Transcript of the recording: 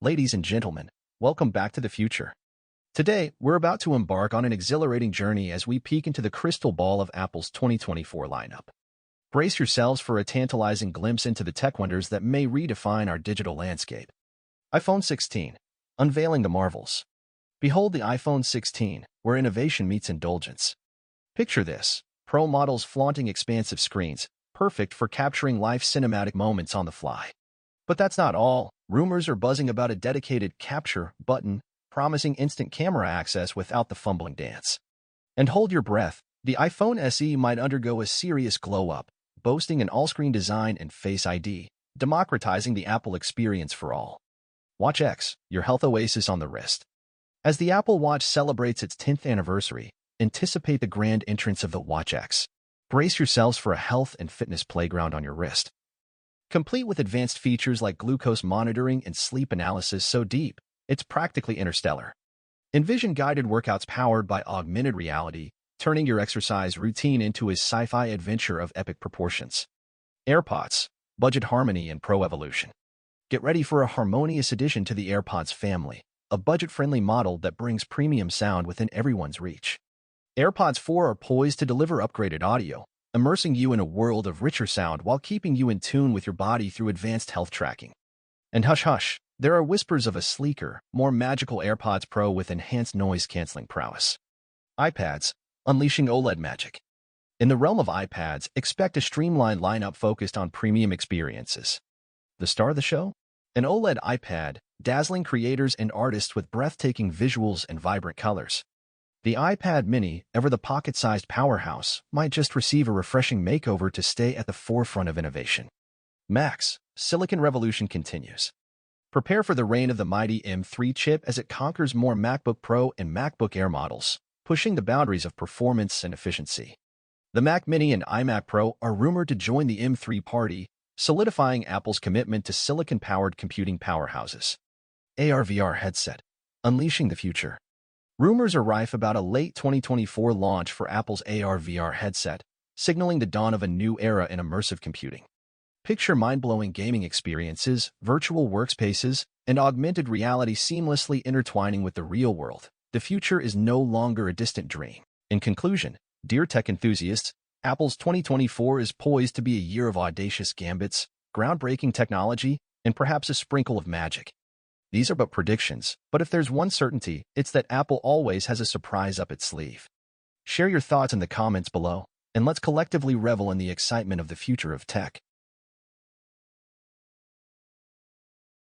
Ladies and gentlemen, welcome back to the future. Today, we're about to embark on an exhilarating journey as we peek into the crystal ball of Apple's 2024 lineup. Brace yourselves for a tantalizing glimpse into the tech wonders that may redefine our digital landscape. iPhone 16, unveiling the marvels. Behold the iPhone 16, where innovation meets indulgence. Picture this, Pro models flaunting expansive screens, perfect for capturing life cinematic moments on the fly. But that's not all. Rumors are buzzing about a dedicated capture button, promising instant camera access without the fumbling dance. And hold your breath, the iPhone SE might undergo a serious glow-up, boasting an all-screen design and Face ID, democratizing the Apple experience for all. Watch X, your health oasis on the wrist. As the Apple Watch celebrates its 10th anniversary, anticipate the grand entrance of the Watch X. Brace yourselves for a health and fitness playground on your wrist. Complete with advanced features like glucose monitoring and sleep analysis so deep, it's practically interstellar. Envision guided workouts powered by augmented reality, turning your exercise routine into a sci-fi adventure of epic proportions. AirPods, budget harmony and pro evolution. Get ready for a harmonious addition to the AirPods family, a budget-friendly model that brings premium sound within everyone's reach. AirPods 4 are poised to deliver upgraded audio, immersing you in a world of richer sound while keeping you in tune with your body through advanced health tracking. And hush hush, there are whispers of a sleeker, more magical AirPods Pro with enhanced noise-canceling prowess. iPads, unleashing OLED magic. In the realm of iPads, expect a streamlined lineup focused on premium experiences. The star of the show? An OLED iPad, dazzling creators and artists with breathtaking visuals and vibrant colors. The iPad mini, ever the pocket-sized powerhouse, might just receive a refreshing makeover to stay at the forefront of innovation. Macs, Silicon Revolution continues. Prepare for the reign of the mighty M3 chip as it conquers more MacBook Pro and MacBook Air models, pushing the boundaries of performance and efficiency. The Mac Mini and iMac Pro are rumored to join the M3 party, solidifying Apple's commitment to silicon-powered computing powerhouses. AR/VR headset, unleashing the future. Rumors are rife about a late 2024 launch for Apple's AR/VR headset, signaling the dawn of a new era in immersive computing. Picture mind-blowing gaming experiences, virtual workspaces, and augmented reality seamlessly intertwining with the real world. The future is no longer a distant dream. In conclusion, dear tech enthusiasts, Apple's 2024 is poised to be a year of audacious gambits, groundbreaking technology, and perhaps a sprinkle of magic. These are but predictions, but if there's one certainty, it's that Apple always has a surprise up its sleeve. Share your thoughts in the comments below, and let's collectively revel in the excitement of the future of tech.